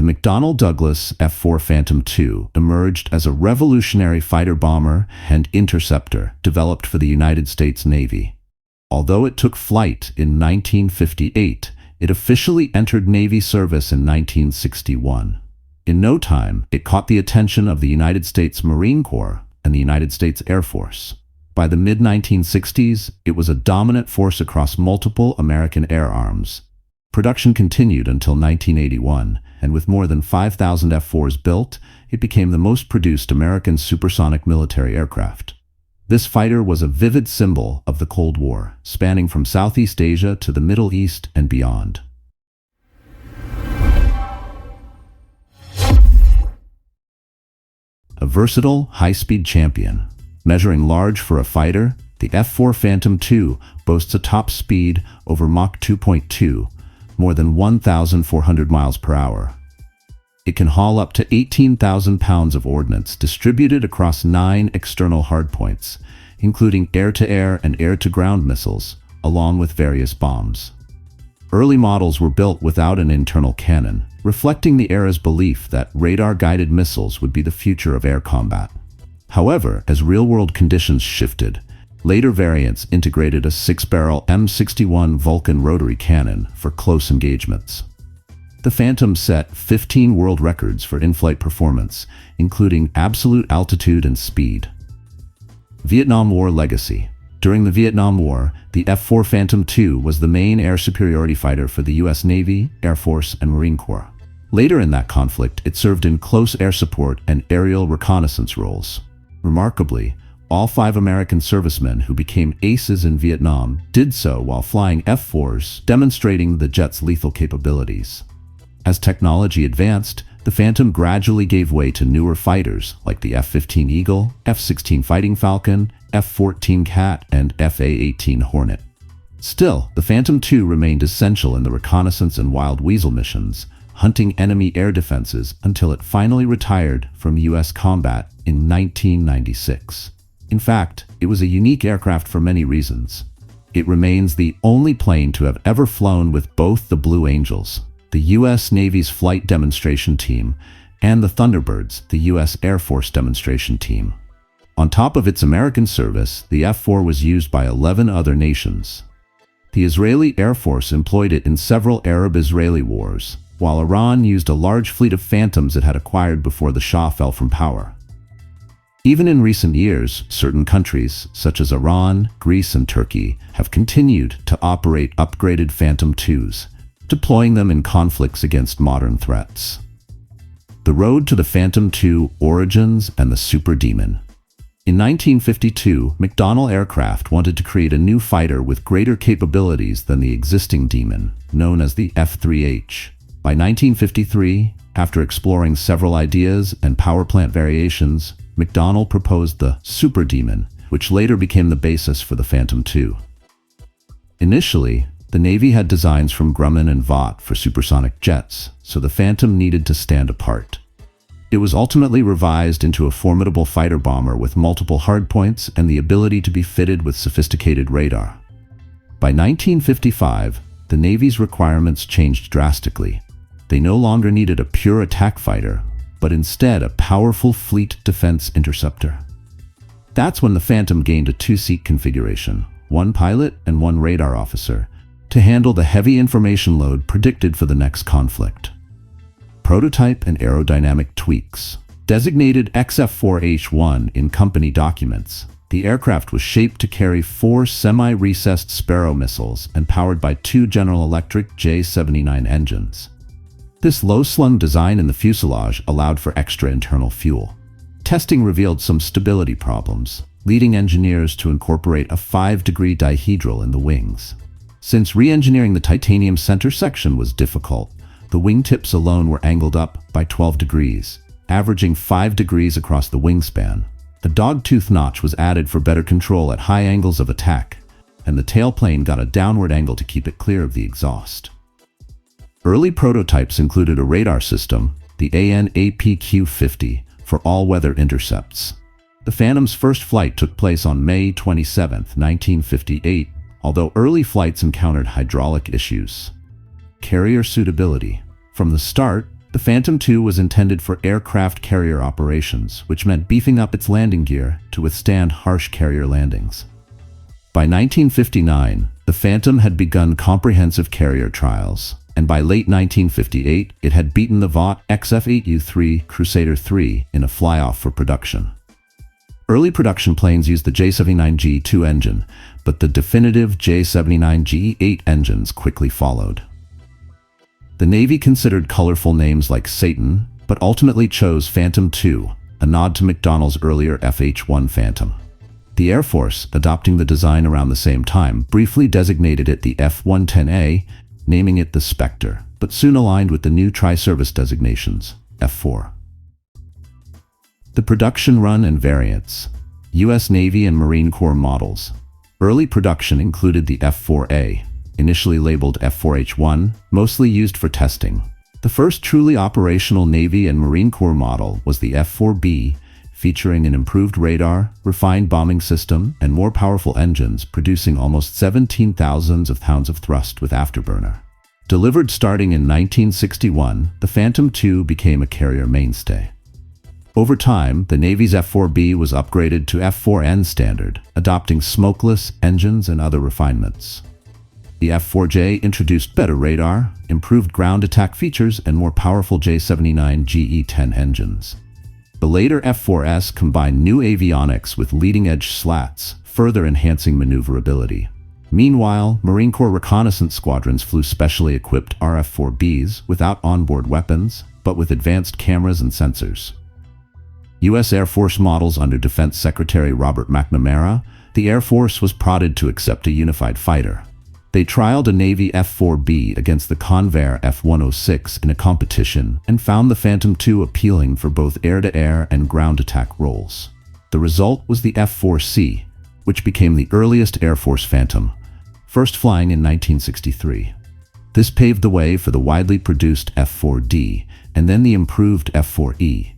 McDonnell Douglas F-4 Phantom II emerged as a revolutionary fighter bomber and interceptor developed for the United States Navy. Although it took flight in 1958, it officially entered Navy service in 1961. In no time, it caught the attention of the United States Marine Corps and the United States Air Force. By the mid-1960s, it was a dominant force across multiple American air arms. Production continued until 1981, and with more than 5,000 F-4s built, it became the most produced American supersonic military aircraft. This fighter was a vivid symbol of the Cold War, spanning from Southeast Asia to the Middle East and beyond. A versatile, high-speed champion. Measuring large for a fighter, the F-4 Phantom II boasts a top speed over Mach 2.2, more than 1,400 miles per hour. It can haul up to 18,000 pounds of ordnance distributed across 9 external hardpoints, including air-to-air and air-to-ground missiles, along with various bombs. Early models were built without an internal cannon, reflecting the era's belief that radar-guided missiles would be the future of air combat. However, as real-world conditions shifted, later variants integrated a 6-barrel M61 Vulcan rotary cannon for close engagements. The Phantom set 15 world records for in-flight performance, including absolute altitude and speed. Vietnam War legacy. During the Vietnam War, the F-4 Phantom II was the main air superiority fighter for the U.S. Navy, Air Force, and Marine Corps. Later in that conflict, it served in close air support and aerial reconnaissance roles. Remarkably, all 5 American servicemen who became aces in Vietnam did so while flying F-4s, demonstrating the jet's lethal capabilities. As technology advanced, the Phantom gradually gave way to newer fighters like the F-15 Eagle, F-16 Fighting Falcon, F-14 Cat, and F-A-18 Hornet. Still, the Phantom II remained essential in the reconnaissance and Wild Weasel missions, hunting enemy air defenses until it finally retired from U.S. combat in 1996. In fact, it was a unique aircraft for many reasons. It remains the only plane to have ever flown with both the Blue Angels, the U.S. Navy's flight demonstration team, and the Thunderbirds, the U.S. Air Force demonstration team. On top of its American service, the F-4 was used by 11 other nations. The Israeli Air Force employed it in several Arab-Israeli wars, while Iran used a large fleet of Phantoms it had acquired before the Shah fell from power. Even in recent years, certain countries, such as Iran, Greece, and Turkey, have continued to operate upgraded Phantom IIs, deploying them in conflicts against modern threats. The road to the Phantom II origins and the Super Demon. In 1952, McDonnell Aircraft wanted to create a new fighter with greater capabilities than the existing Demon, known as the F-3H. By 1953, after exploring several ideas and power plant variations, McDonnell proposed the Super Demon, which later became the basis for the Phantom II. Initially, the Navy had designs from Grumman and Vought for supersonic jets, so the Phantom needed to stand apart. It was ultimately revised into a formidable fighter bomber with multiple hardpoints and the ability to be fitted with sophisticated radar. By 1955, the Navy's requirements changed drastically. They no longer needed a pure attack fighter, but instead a powerful fleet defense interceptor. That's when the Phantom gained a 2-seat configuration, 1 pilot and 1 radar officer, to handle the heavy information load predicted for the next conflict. Prototype and aerodynamic tweaks. Designated XF4H1 in company documents, the aircraft was shaped to carry 4 semi-recessed Sparrow missiles and powered by 2 General Electric J79 engines. This low-slung design in the fuselage allowed for extra internal fuel. Testing revealed some stability problems, leading engineers to incorporate a 5-degree dihedral in the wings. Since re-engineering the titanium center section was difficult, the wingtips alone were angled up by 12 degrees, averaging 5 degrees across the wingspan. A dogtooth notch was added for better control at high angles of attack, and the tailplane got a downward angle to keep it clear of the exhaust. Early prototypes included a radar system, the AN/APQ-50, for all-weather intercepts. The Phantom's first flight took place on May 27, 1958, although early flights encountered hydraulic issues. Carrier suitability. From the start, The Phantom II was intended for aircraft carrier operations, which meant beefing up its landing gear to withstand harsh carrier landings. By 1959, the Phantom had begun comprehensive carrier trials, and by late 1958, it had beaten the Vought XF-8U-3 Crusader III in a fly-off for production. Early production planes used the J-79G2 engine, but the definitive J-79G8 engines quickly followed. The Navy considered colorful names like Satan, but ultimately chose Phantom II, a nod to McDonnell's earlier F-H-1 Phantom. The Air Force, adopting the design around the same time, briefly designated it the F-110A, naming it the Spectre, but soon aligned with the new tri-service designations, F-4. The production run and variants. U.S. Navy and Marine Corps models. Early production included the F-4A, initially labeled F-4H1, mostly used for testing. The first truly operational Navy and Marine Corps model was the F-4B, featuring an improved radar, refined bombing system, and more powerful engines, producing almost 17,000 pounds of thrust with afterburner. Delivered starting in 1961, the Phantom II became a carrier mainstay. Over time, the Navy's F-4B was upgraded to F-4N standard, adopting smokeless engines and other refinements. The F-4J introduced better radar, improved ground attack features, and more powerful J-79GE-10 engines. The later F-4S combined new avionics with leading-edge slats, further enhancing maneuverability. Meanwhile, Marine Corps reconnaissance squadrons flew specially equipped RF-4Bs without onboard weapons, but with advanced cameras and sensors. U.S. Air Force models under Defense Secretary Robert McNamara, the Air Force was prodded to accept a unified fighter. They trialed a Navy F-4B against the Convair F-106 in a competition and found the Phantom II appealing for both air-to-air and ground attack roles. The result was the F-4C, which became the earliest Air Force Phantom, first flying in 1963. This paved the way for the widely produced F-4D and then the improved F-4E,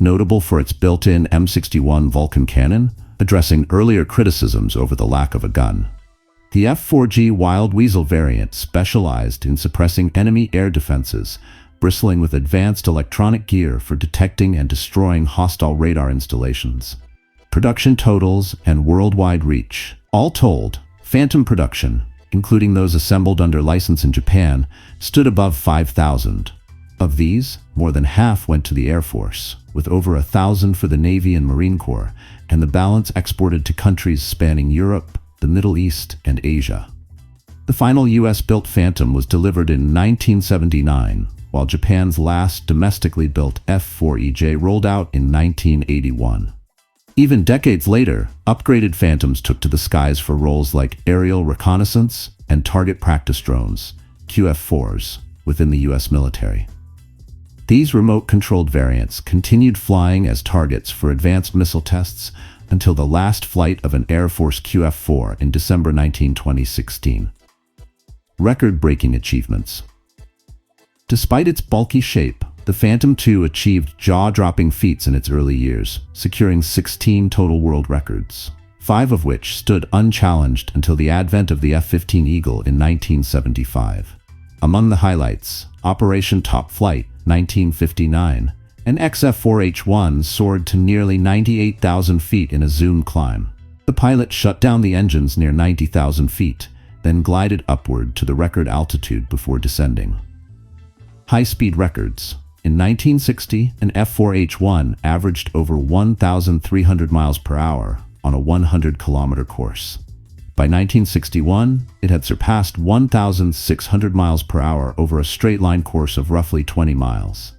notable for its built-in M61 Vulcan cannon, addressing earlier criticisms over the lack of a gun. The F-4G Wild Weasel variant specialized in suppressing enemy air defenses, bristling with advanced electronic gear for detecting and destroying hostile radar installations. Production totals and worldwide reach. All told, Phantom production, including those assembled under license in Japan, stood above 5,000. Of these, more than half went to the Air Force, with over 1,000 for the Navy and Marine Corps, and the balance exported to countries spanning Europe, the Middle East, and Asia. The final U.S.-built Phantom was delivered in 1979, while Japan's last domestically built F-4EJ rolled out in 1981. Even decades later, upgraded Phantoms took to the skies for roles like aerial reconnaissance and target practice drones, QF-4s, within the U.S. military. These remote-controlled variants continued flying as targets for advanced missile tests until the last flight of an Air Force QF-4 in December 2016. Record-breaking achievements. Despite its bulky shape, the Phantom II achieved jaw-dropping feats in its early years, securing 16 total world records, 5 of which stood unchallenged until the advent of the F-15 Eagle in 1975. Among the highlights, Operation Top Flight, 1959, an XF-4H1 soared to nearly 98,000 feet in a zoom climb. The pilot shut down the engines near 90,000 feet, then glided upward to the record altitude before descending. High-speed records. In 1960, an F-4H1 averaged over 1,300 miles per hour on a 100-kilometer course. By 1961, it had surpassed 1,600 miles per hour over a straight-line course of roughly 20 miles.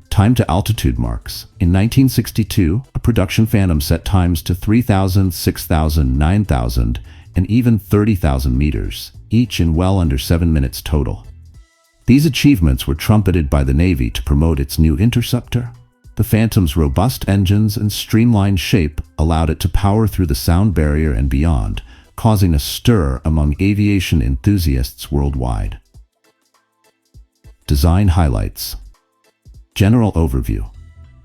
Time to altitude marks. In 1962, a production Phantom set times to 3,000, 6,000, 9,000, and even 30,000 meters, each in well under 7 minutes total. These achievements were trumpeted by the Navy to promote its new interceptor. The Phantom's robust engines and streamlined shape allowed it to power through the sound barrier and beyond, causing a stir among aviation enthusiasts worldwide. Design highlights. General overview.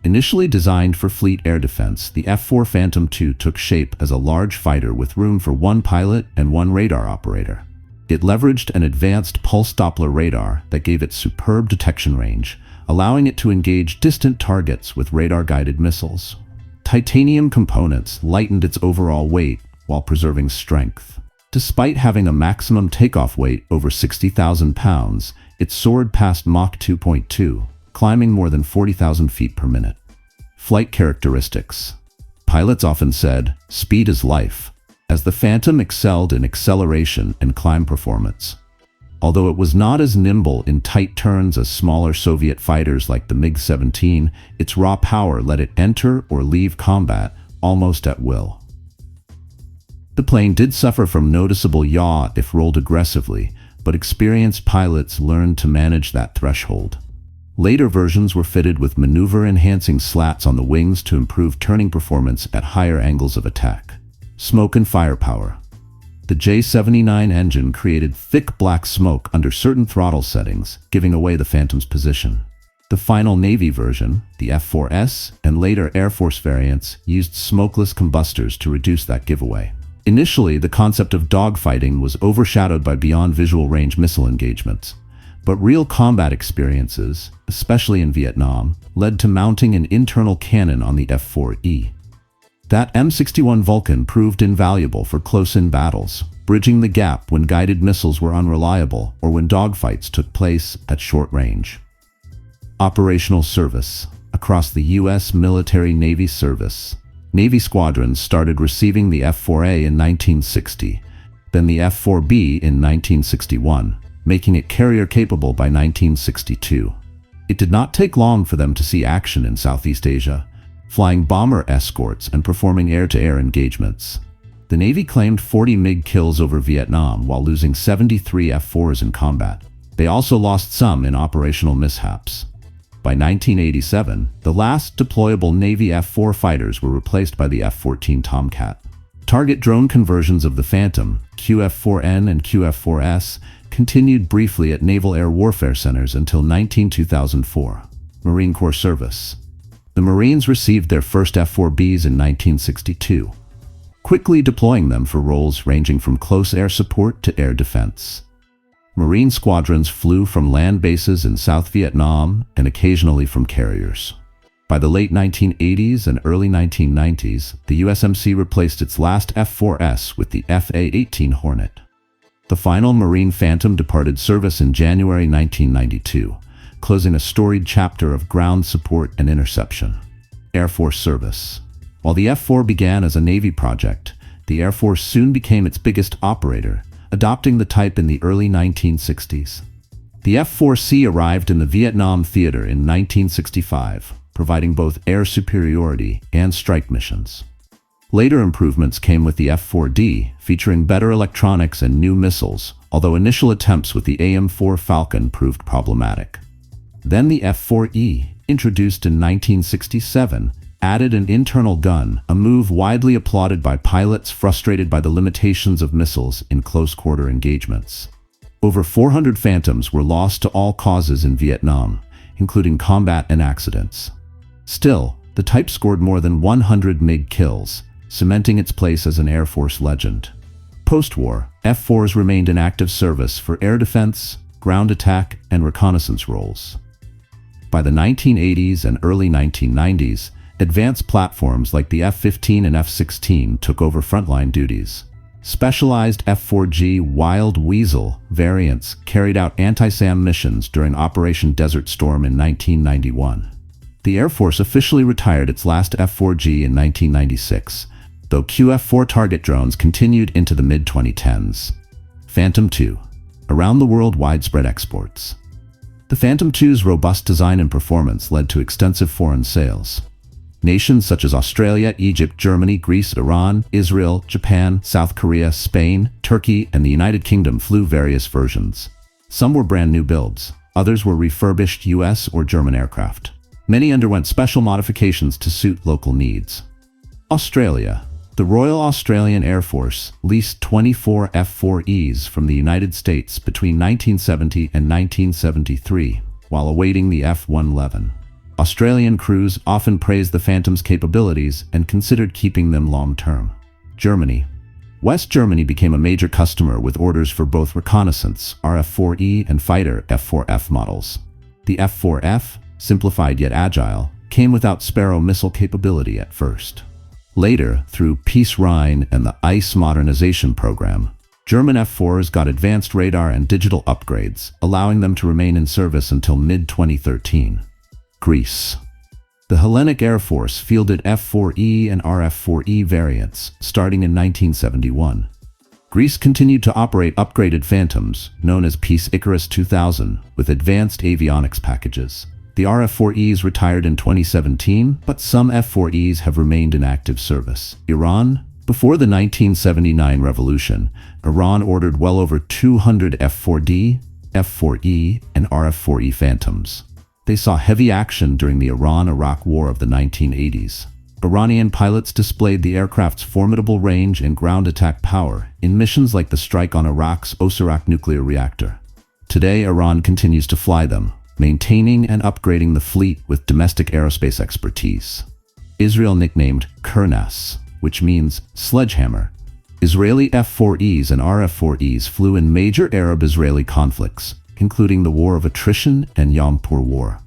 Initially designed for fleet air defense, the F-4 Phantom II took shape as a large fighter with room for one pilot and one radar operator. It leveraged an advanced pulse Doppler radar that gave it superb detection range, allowing it to engage distant targets with radar-guided missiles. Titanium components lightened its overall weight while preserving strength. Despite having a maximum takeoff weight over 60,000 pounds, it soared past Mach 2.2, climbing more than 40,000 feet per minute. Flight characteristics. Pilots often said, "Speed is life," as the Phantom excelled in acceleration and climb performance. Although it was not as nimble in tight turns as smaller Soviet fighters like the MiG-17, its raw power let it enter or leave combat almost at will. The plane did suffer from noticeable yaw if rolled aggressively, but experienced pilots learned to manage that threshold. Later versions were fitted with maneuver-enhancing slats on the wings to improve turning performance at higher angles of attack. Smoke and firepower. The J-79 engine created thick black smoke under certain throttle settings, giving away the Phantom's position. The final Navy version, the F-4S, and later Air Force variants used smokeless combustors to reduce that giveaway. Initially, the concept of dogfighting was overshadowed by beyond visual range missile engagements. But real combat experiences, especially in Vietnam, led to mounting an internal cannon on the F-4E. That M61 Vulcan proved invaluable for close-in battles, bridging the gap when guided missiles were unreliable or when dogfights took place at short range. Operational service. Across the U.S. military Navy service, Navy squadrons started receiving the F-4A in 1960, then the F-4B in 1961, making it carrier-capable by 1962. It did not take long for them to see action in Southeast Asia, flying bomber escorts and performing air-to-air engagements. The Navy claimed 40 MiG kills over Vietnam while losing 73 F-4s in combat. They also lost some in operational mishaps. By 1987, the last deployable Navy F-4 fighters were replaced by the F-14 Tomcat. Target drone conversions of the Phantom, QF-4N and QF-4S, continued briefly at Naval Air Warfare Centers until 2004. Marine Corps service. The Marines received their first F-4Bs in 1962, quickly deploying them for roles ranging from close air support to air defense. Marine squadrons flew from land bases in South Vietnam and occasionally from carriers. By the late 1980s and early 1990s, the USMC replaced its last F-4S with the F-A-18 Hornet. The final Marine Phantom departed service in January 1992, closing a storied chapter of ground support and interception. Air Force service. While the F-4 began as a Navy project, the Air Force soon became its biggest operator, adopting the type in the early 1960s. The F-4C arrived in the Vietnam theater in 1965, providing both air superiority and strike missions. Later improvements came with the F-4D, featuring better electronics and new missiles, although initial attempts with the AM-4 Falcon proved problematic. Then the F-4E, introduced in 1967, added an internal gun, a move widely applauded by pilots frustrated by the limitations of missiles in close-quarter engagements. Over 400 Phantoms were lost to all causes in Vietnam, including combat and accidents. Still, the type scored more than 100 MiG kills, cementing its place as an Air Force legend. Post-war, F-4s remained in active service for air defense, ground attack, and reconnaissance roles. By the 1980s and early 1990s, advanced platforms like the F-15 and F-16 took over frontline duties. Specialized F-4G Wild Weasel variants carried out anti-SAM missions during Operation Desert Storm in 1991. The Air Force officially retired its last F-4G in 1996, though QF-4 target drones continued into the mid-2010s. Phantom II. Around the world, widespread exports. The Phantom II's robust design and performance led to extensive foreign sales. Nations such as Australia, Egypt, Germany, Greece, Iran, Israel, Japan, South Korea, Spain, Turkey, and the United Kingdom flew various versions. Some were brand new builds, others were refurbished US or German aircraft. Many underwent special modifications to suit local needs. Australia. The Royal Australian Air Force leased 24 F-4Es from the United States between 1970 and 1973, while awaiting the F-111. Australian crews often praised the Phantom's capabilities and considered keeping them long-term. Germany. West Germany became a major customer with orders for both reconnaissance RF-4E and fighter F-4F models. The F-4F, simplified yet agile, came without Sparrow missile capability at first. Later, through Peace Rhine and the ICE modernization program, German F-4s got advanced radar and digital upgrades, allowing them to remain in service until mid-2013. Greece. The Hellenic Air Force fielded F-4E and RF-4E variants, starting in 1971. Greece continued to operate upgraded Phantoms, known as Peace Icarus 2000, with advanced avionics packages. The RF-4Es retired in 2017, but some F-4Es have remained in active service. Iran. Before the 1979 revolution, Iran ordered well over 200 F-4D, F-4E, and RF-4E Phantoms. They saw heavy action during the Iran-Iraq War of the 1980s. Iranian pilots displayed the aircraft's formidable range and ground attack power in missions like the strike on Iraq's Osirak nuclear reactor. Today, Iran continues to fly them, maintaining and upgrading the fleet with domestic aerospace expertise. Israel nicknamed Kurnas, which means sledgehammer. Israeli F-4Es and RF-4Es flew in major Arab-Israeli conflicts, including the War of Attrition and Yom Kippur War.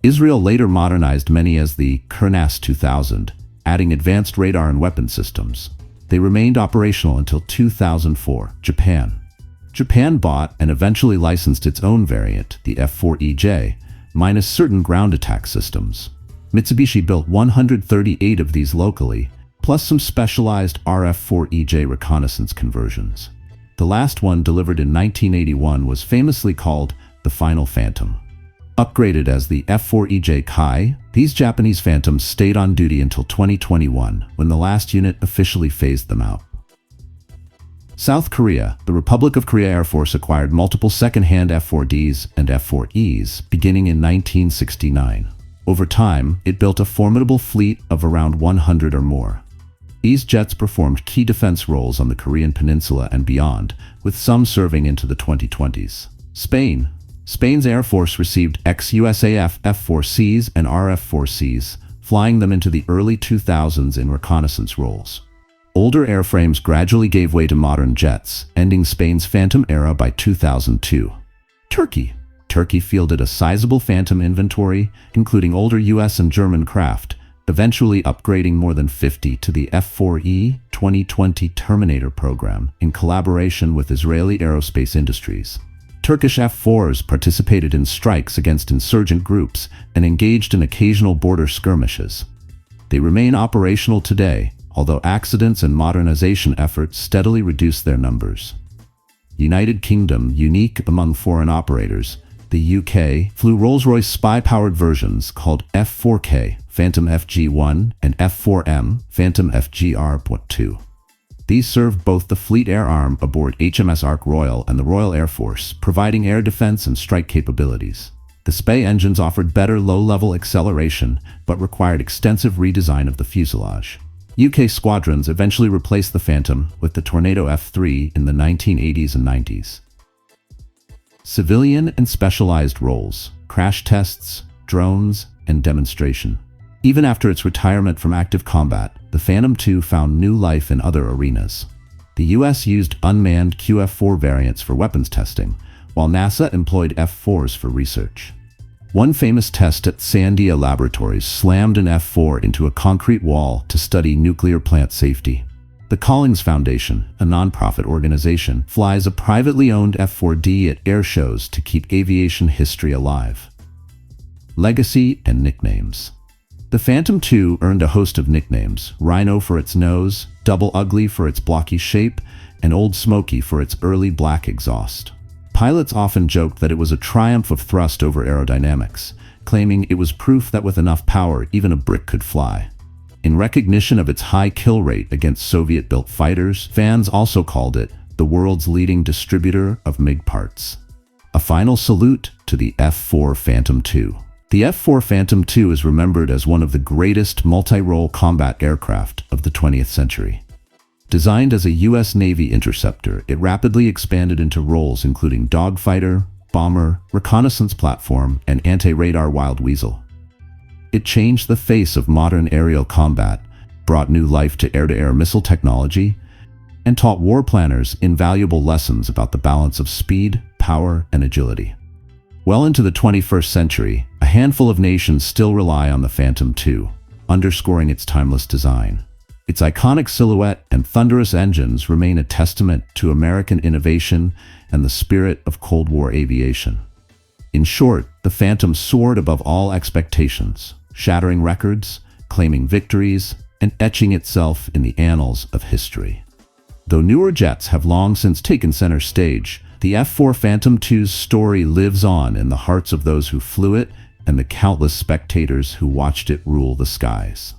Israel later modernized many as the Kurnas 2000, adding advanced radar and weapon systems. They remained operational until 2004. Japan bought and eventually licensed its own variant, the F-4EJ, minus certain ground attack systems. Mitsubishi built 138 of these locally, plus some specialized RF-4EJ reconnaissance conversions. The last one, delivered in 1981, was famously called the Final Phantom. Upgraded as the F-4EJ Kai, these Japanese Phantoms stayed on duty until 2021, when the last unit officially phased them out. South Korea. The Republic of Korea Air Force acquired multiple second-hand F-4Ds and F-4Es beginning in 1969. Over time, it built a formidable fleet of around 100 or more. These jets performed key defense roles on the Korean peninsula and beyond, with some serving into the 2020s. Spain. Spain's Air Force received ex-USAF F-4Cs and RF-4Cs, flying them into the early 2000s in reconnaissance roles. Older airframes gradually gave way to modern jets, ending Spain's Phantom era by 2002. Turkey. Turkey fielded a sizable Phantom inventory, including older US and German craft, eventually upgrading more than 50 to the F-4E 2020 Terminator program in collaboration with Israeli aerospace industries. Turkish F-4s participated in strikes against insurgent groups and engaged in occasional border skirmishes. They remain operational today, although accidents and modernization efforts steadily reduce their numbers. United Kingdom. Unique among foreign operators, the UK flew Rolls-Royce spy-powered versions called F-4K, Phantom FG-1, and F-4M, Phantom FGR.2. These served both the Fleet Air Arm aboard HMS Ark Royal and the Royal Air Force, providing air defense and strike capabilities. The SPA engines offered better low-level acceleration, but required extensive redesign of the fuselage. UK squadrons eventually replaced the Phantom with the Tornado F-3 in the 1980s and 90s. Civilian and specialized roles, crash tests, drones, and demonstration. Even after its retirement from active combat, the Phantom II found new life in other arenas. The US used unmanned QF-4 variants for weapons testing, while NASA employed F-4s for research. One famous test at Sandia Laboratories slammed an F-4 into a concrete wall to study nuclear plant safety. The Collins Foundation, a nonprofit organization, flies a privately owned F-4D at air shows to keep aviation history alive. Legacy and nicknames. The Phantom II earned a host of nicknames: Rhino for its nose, Double Ugly for its blocky shape, and Old Smoky for its early black exhaust. Pilots often joked that it was a triumph of thrust over aerodynamics, claiming it was proof that with enough power, even a brick could fly. In recognition of its high kill rate against Soviet-built fighters, fans also called it the world's leading distributor of MiG parts. A final salute to the F-4 Phantom II. The F-4 Phantom II is remembered as one of the greatest multi-role combat aircraft of the 20th century. Designed as a U.S. Navy interceptor, it rapidly expanded into roles including dogfighter, bomber, reconnaissance platform, and anti-radar Wild Weasel. It changed the face of modern aerial combat, brought new life to air-to-air missile technology, and taught war planners invaluable lessons about the balance of speed, power, and agility. Well into the 21st century, a handful of nations still rely on the Phantom II, underscoring its timeless design. Its iconic silhouette and thunderous engines remain a testament to American innovation and the spirit of Cold War aviation. In short, the Phantom soared above all expectations, shattering records, claiming victories, and etching itself in the annals of history. Though newer jets have long since taken center stage, the F-4 Phantom II's story lives on in the hearts of those who flew it and the countless spectators who watched it rule the skies.